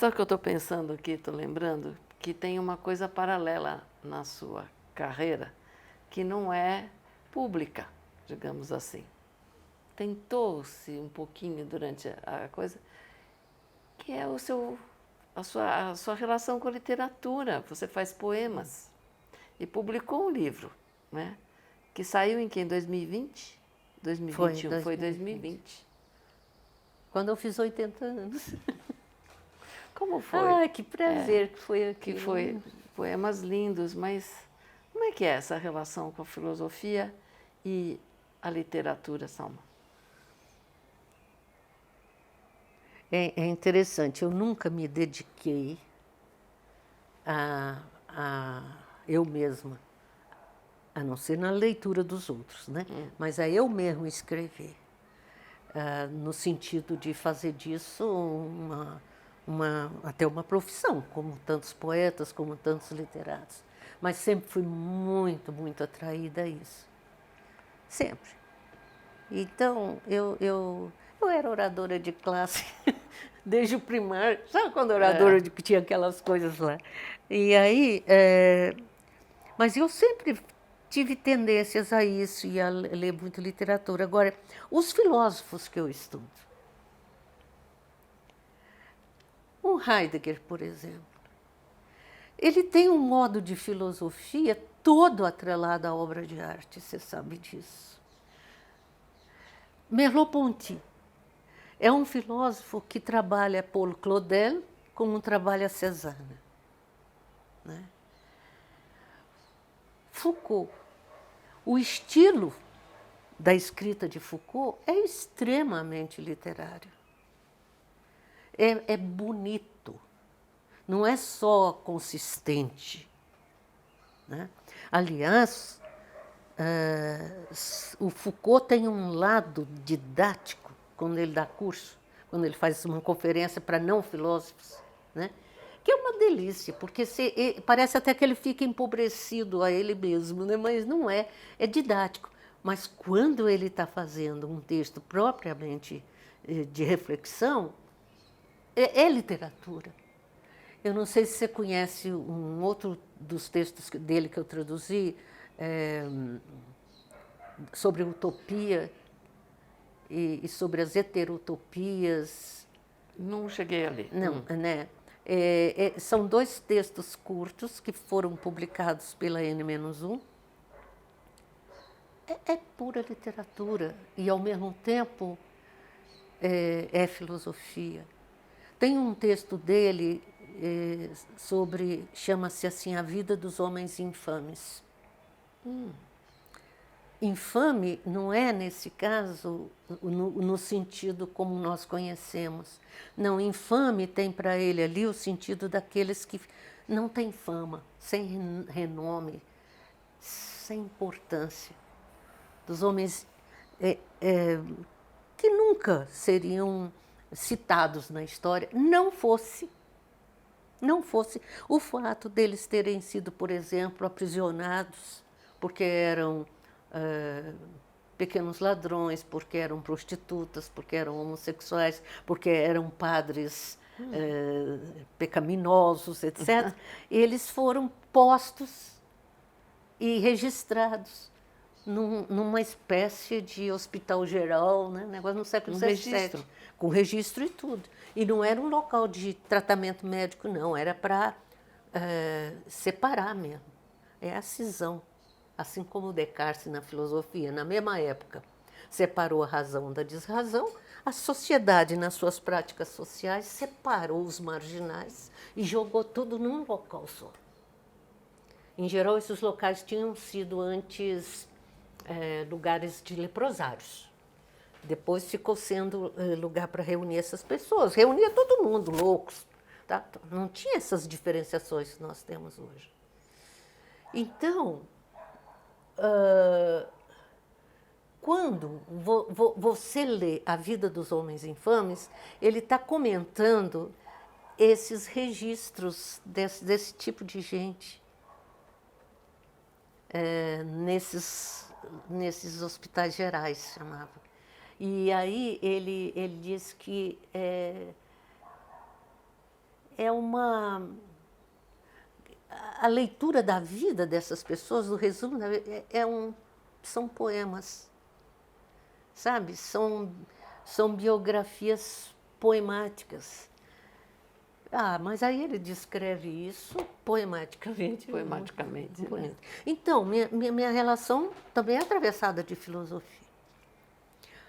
Sabe o que eu estou pensando aqui, estou lembrando? Que tem uma coisa paralela na sua carreira que não é pública, digamos assim. Tentou-se um pouquinho durante a coisa, que é a sua relação com a literatura. Você faz poemas e publicou um livro, né? Que saiu em que? Em 2020? Foi 2021? Foi 2020. 2020. Quando eu fiz 80 anos. Como foi? Ai, que prazer que foi Que aquilo. foi poemas lindos, mas como é que é essa relação com a filosofia e a literatura, Salma? É interessante, eu nunca me dediquei a eu mesma, a não ser na leitura dos outros, né? Mas a eu mesma escrever, no sentido de fazer disso até uma profissão, como tantos poetas, como tantos literatos. Mas sempre fui muito, muito atraída a isso. Sempre. Então, eu era oradora de classe desde o primário. Sabe quando oradora de que tinha aquelas coisas lá? E aí, mas eu sempre tive tendências a isso e a ler muito literatura. Agora, os filósofos que eu estudo, o Heidegger, por exemplo, ele tem um modo de filosofia todo atrelado à obra de arte, você sabe disso. Merleau-Ponty é um filósofo que trabalha Paul Claudel como trabalha Cézanne, né? Foucault. O estilo da escrita de Foucault é extremamente literário. É bonito, não é só consistente, né? Aliás, o Foucault tem um lado didático quando ele dá curso, quando ele faz uma conferência para não filósofos, né? Que é uma delícia, porque parece até que ele fica empobrecido a ele mesmo, né? Mas não é, é didático. Mas quando ele está fazendo um texto propriamente de reflexão, é literatura. Eu não sei se você conhece um outro dos textos dele que eu traduzi, sobre utopia e sobre as heterotopias. Não cheguei ali. Não, né? São dois textos curtos que foram publicados pela N-1. É pura literatura e, ao mesmo tempo, é filosofia. Tem um texto dele sobre, chama-se assim, A Vida dos Homens Infames. Infame não é, nesse caso, no sentido como nós conhecemos. Não, infame tem para ele ali o sentido daqueles que não têm fama, sem renome, sem importância. Dos homens que nunca seriam citados na história, não fosse o fato deles terem sido, por exemplo, aprisionados porque eram pequenos ladrões, porque eram prostitutas, porque eram homossexuais, porque eram padres pecaminosos, etc. Eles foram postos e registrados numa espécie de hospital geral, né? Negócio no século XVII, registro. com registro e tudo. E não era um local de tratamento médico, não, era para separar mesmo. É a cisão, assim como Descartes na filosofia, na mesma época. Separou a razão da desrazão, a sociedade, nas suas práticas sociais, separou os marginais e jogou tudo num local só. Em geral, esses locais tinham sido antes lugares de leprosários. Depois ficou sendo lugar para reunir essas pessoas. Reunia todo mundo, loucos. Tá? Não tinha essas diferenciações que nós temos hoje. Então, quando você lê A Vida dos Homens Infames, ele está comentando esses registros desse tipo de gente nesses hospitais gerais, chamava. E aí ele diz que é uma... A leitura da vida dessas pessoas, o resumo, são poemas, sabe? São biografias poemáticas. Mas aí ele descreve isso poematicamente. Poematicamente. Muito Né? bonito. Então, minha relação também é atravessada de filosofia.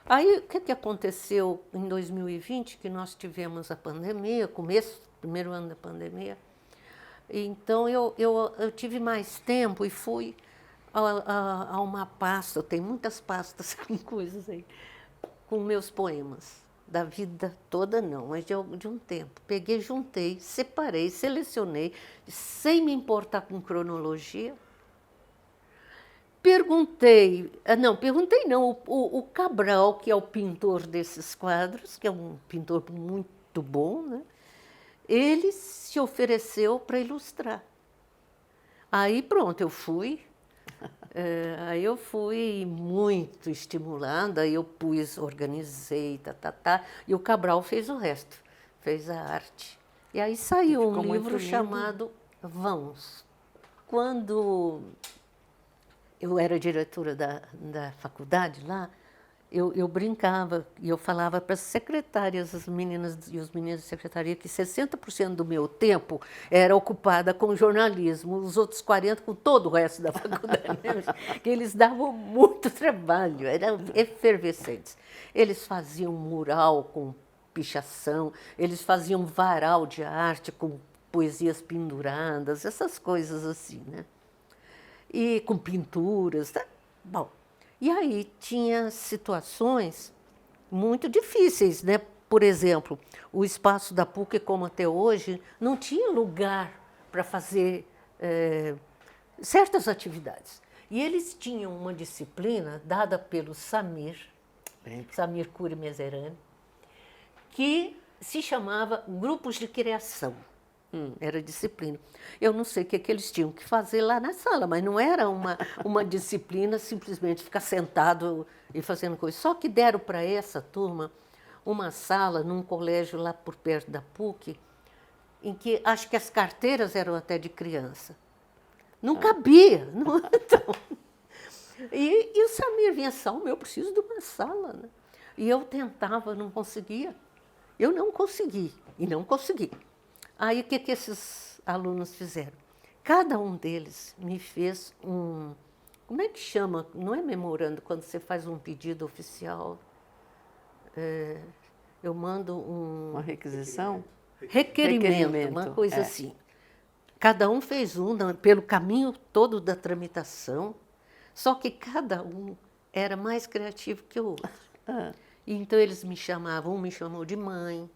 Aí, o que aconteceu em 2020, que nós tivemos a pandemia, primeiro ano da pandemia. Então, eu tive mais tempo e fui a uma pasta, eu tenho muitas pastas com coisas aí, com meus poemas. Da vida toda não, mas de um tempo. Peguei, juntei, separei, selecionei, sem me importar com cronologia. Perguntei não, o Cabral, que é o pintor desses quadros, que é um pintor muito bom, né? Ele se ofereceu para ilustrar. Aí pronto, eu fui muito estimulada, aí eu organizei, e o Cabral fez o resto, fez a arte. E aí saiu um livro chamado Vãos. Quando eu era diretora da faculdade lá, eu brincava e eu falava para as secretárias, as meninas e os meninos da secretaria, que 60% do meu tempo era ocupada com jornalismo, os outros 40% com todo o resto da faculdade, que eles davam muito trabalho, eram efervescentes. Eles faziam mural com pichação, eles faziam varal de arte com poesias penduradas, essas coisas assim, né? E com pinturas, tá? Bom. E aí tinha situações muito difíceis, né? Por exemplo, o espaço da PUC, como até hoje, não tinha lugar para fazer certas atividades. E eles tinham uma disciplina dada pelo Samir Curi Meserani, que se chamava Grupos de Criação. Era disciplina. Eu não sei o que eles tinham que fazer lá na sala, mas não era uma disciplina simplesmente ficar sentado e fazendo coisa. Só que deram para essa turma uma sala num colégio lá por perto da PUC, em que acho que as carteiras eram até de criança. Não cabia. Não, então. E o Samir vinha, eu preciso de uma sala. Né? E eu tentava, não conseguia. Eu não consegui, e não consegui. Aí, o que esses alunos fizeram? Cada um deles me fez como é que chama? Não é memorando, quando você faz um pedido oficial. Eu mando uma requisição? Requerimento, uma coisa assim. Cada um fez pelo caminho todo da tramitação, só que cada um era mais criativo que o outro. Então, eles me chamavam, um me chamou de mãe.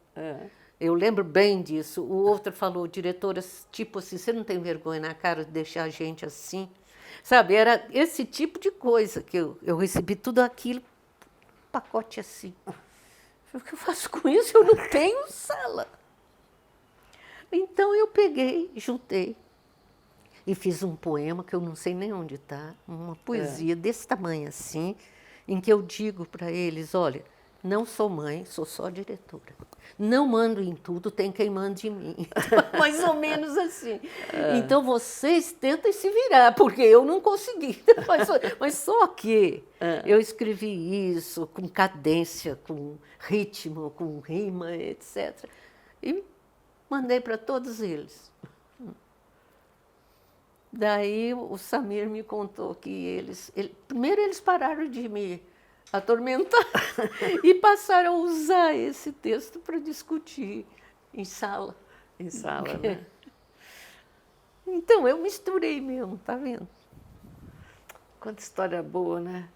Eu lembro bem disso. O outro falou, diretora, tipo assim, você não tem vergonha na cara de deixar a gente assim? Sabe, era esse tipo de coisa que eu recebi tudo aquilo, pacote assim. O que eu faço com isso? Eu não tenho sala. Então eu peguei, juntei e fiz um poema que eu não sei nem onde está, uma poesia desse tamanho assim, em que eu digo para eles, olha, não sou mãe, sou só diretora. Não mando em tudo, tem quem mande em mim. Então, mais ou menos assim. Então, vocês tentem se virar, porque eu não consegui. Mas só que eu escrevi isso com cadência, com ritmo, com rima, etc. E mandei para todos eles. Daí o Samir me contou que primeiro eles pararam de me atormentar e passaram a usar esse texto para discutir em sala. Em sala, né? Então, eu misturei mesmo, tá vendo? Quanta história boa, né?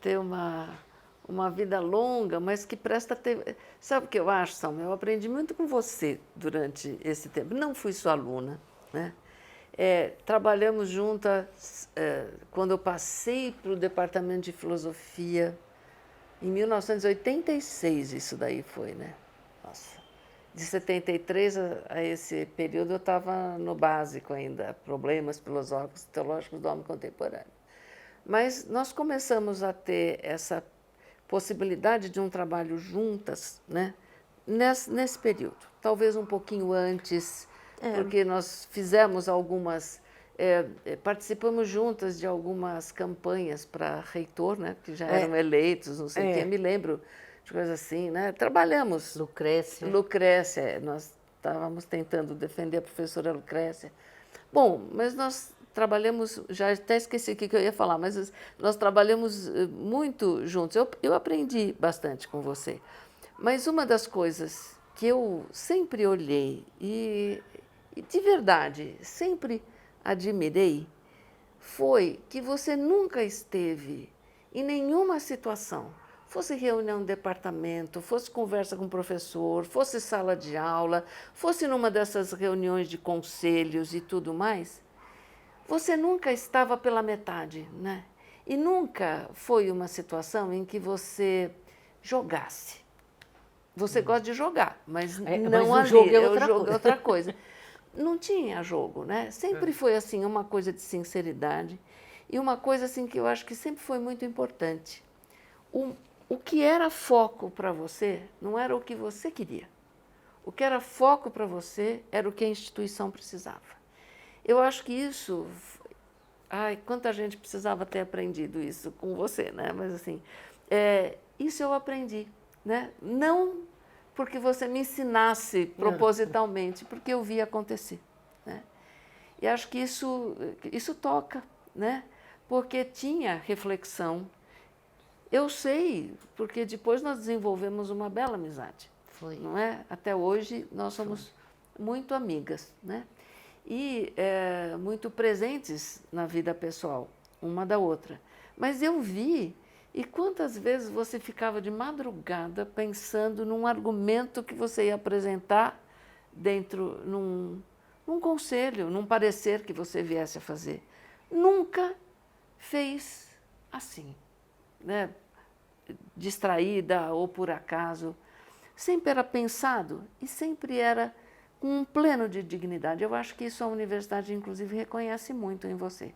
Ter uma vida longa, mas que presta ter... Sabe o que eu acho, Salma? Eu aprendi muito com você durante esse tempo. Não fui sua aluna, né? Trabalhamos juntas quando eu passei para o departamento de filosofia. Em 1986 isso daí foi, né? Nossa. De 73 a esse período eu estava no básico ainda, problemas filosóficos e teológicos do homem contemporâneo. Mas nós começamos a ter essa possibilidade de um trabalho juntas, né? nesse período, talvez um pouquinho antes, porque nós fizemos algumas, participamos juntas de algumas campanhas para reitor, né, que já eram eleitos, não sei o quê, me lembro de coisas assim, né? Trabalhamos. Lucrécia, nós estávamos tentando defender a professora Lucrécia. Bom, mas nós trabalhamos, já até esqueci o que eu ia falar, mas nós trabalhamos muito juntos. Eu aprendi bastante com você. Mas uma das coisas que eu sempre olhei e de verdade sempre admirei foi que você nunca esteve em nenhuma situação, fosse reunião de departamento, fosse conversa com o professor, fosse sala de aula, fosse numa dessas reuniões de conselhos e tudo mais, você nunca estava pela metade, né? E nunca foi uma situação em que você jogasse. Você gosta de jogar, mas não mas ali. Jogo é o jogo é outra coisa. Não tinha jogo, né? Sempre foi assim, uma coisa de sinceridade e uma coisa assim que eu acho que sempre foi muito importante. O que era foco para você não era o que você queria. O que era foco para você era o que a instituição precisava. Eu acho que isso... Ai, quanta gente precisava ter aprendido isso com você, né? Mas assim, isso eu aprendi, né? Não porque você me ensinasse propositalmente, porque eu vi acontecer, né? E acho que isso toca, né? Porque tinha reflexão. Eu sei, porque depois nós desenvolvemos uma bela amizade. Foi. Não é? Até hoje nós somos muito amigas, né? E muito presentes na vida pessoal, uma da outra. Mas eu vi, e quantas vezes você ficava de madrugada pensando num argumento que você ia apresentar dentro, num conselho, num parecer que você viesse a fazer. Nunca fez assim, né? Distraída ou por acaso. Sempre era pensado e sempre era com um pleno de dignidade. Eu acho que isso a universidade, inclusive, reconhece muito em você.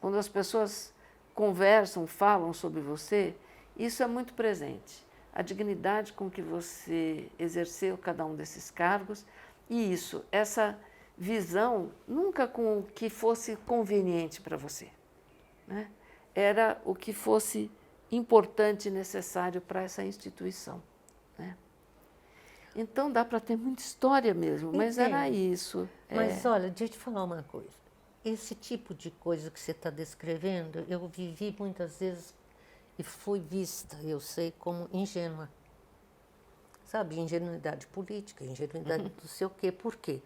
Quando as pessoas conversam, falam sobre você, isso é muito presente. A dignidade com que você exerceu cada um desses cargos e isso, essa visão, nunca com o que fosse conveniente para você, né? Era o que fosse importante e necessário para essa instituição, né? Então dá para ter muita história mesmo, mas era isso. Mas olha, deixa eu te falar uma coisa. Esse tipo de coisa que você está descrevendo, eu vivi muitas vezes e fui vista, eu sei, como ingênua. Sabe, ingenuidade política, ingenuidade do sei o quê. Por quê?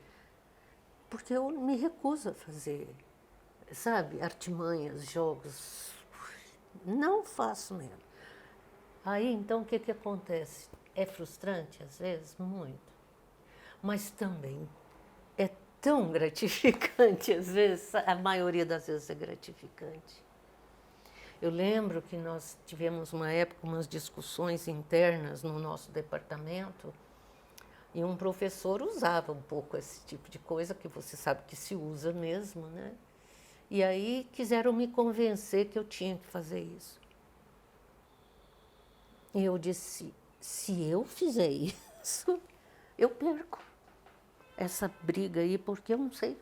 Porque eu me recuso a fazer, sabe, artimanhas, jogos. Não faço mesmo. Aí, então, o que acontece? É frustrante, às vezes, muito. Mas também é tão gratificante, às vezes, a maioria das vezes é gratificante. Eu lembro que nós tivemos uma época, umas discussões internas no nosso departamento, e um professor usava um pouco esse tipo de coisa, que você sabe que se usa mesmo, né? E aí quiseram me convencer que eu tinha que fazer isso. E eu disse, se eu fizer isso, eu perco essa briga aí, porque eu não sei.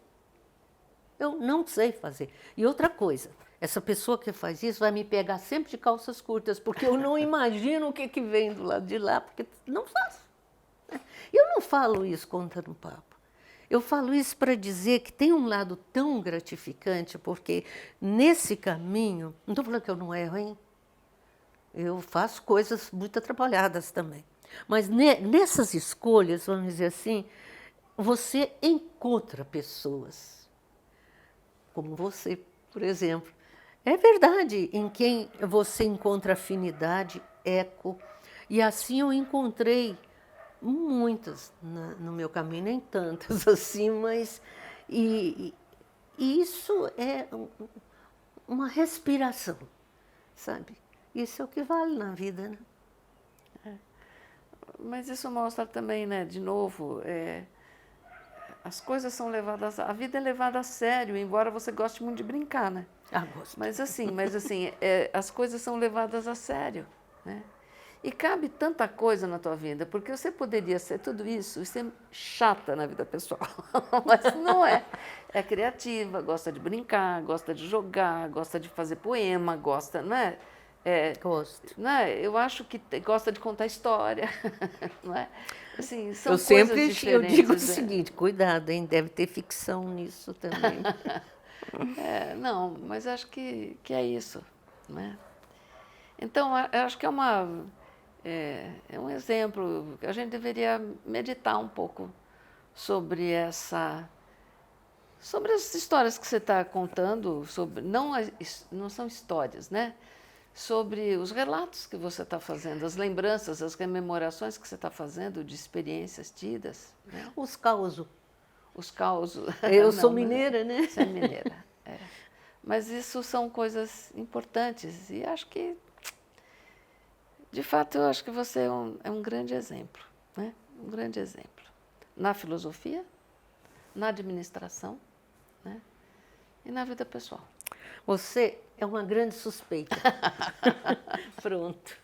Eu não sei fazer. E outra coisa, essa pessoa que faz isso vai me pegar sempre de calças curtas, porque eu não imagino o que vem do lado de lá, porque não faço. Eu não falo isso contando papo. Eu falo isso para dizer que tem um lado tão gratificante, porque nesse caminho, não estou falando que eu não erro, hein? Eu faço coisas muito atrapalhadas também. Mas nessas escolhas, vamos dizer assim, você encontra pessoas, como você, por exemplo. É verdade, em quem você encontra afinidade, eco. E assim eu encontrei muitas no meu caminho, nem tantas assim, mas... E isso é uma respiração, sabe? Isso é o que vale na vida, né? Mas isso mostra também, né, de novo, as coisas são levadas, a vida é levada a sério, embora você goste muito de brincar, né? Ah, gosto. Mas assim, as coisas são levadas a sério, né? E cabe tanta coisa na tua vida, porque você poderia ser tudo isso e ser chata na vida pessoal, mas não é. É criativa, gosta de brincar, gosta de jogar, gosta de fazer poema, gosta, não é? Gosto. Não é? Eu acho que gosta de contar história, não é? Assim, são Eu coisas sempre diferentes. eu digo o seguinte, cuidado, hein? Deve ter ficção nisso também. Não, mas acho que é isso, né? Então, eu acho que é um exemplo. A gente deveria meditar um pouco sobre sobre as histórias que você está contando, não são histórias, né? Sobre os relatos que você está fazendo, as lembranças, as rememorações que você está fazendo de experiências tidas, né? Os causos. Os causos. Eu sou Não, mas mineira, né? você é mineira. É. Mas isso são coisas importantes e acho que, de fato, eu acho que você é um grande exemplo, né? Um grande exemplo. Na filosofia, na administração, né? E na vida pessoal. Você é uma grande suspeita. Pronto.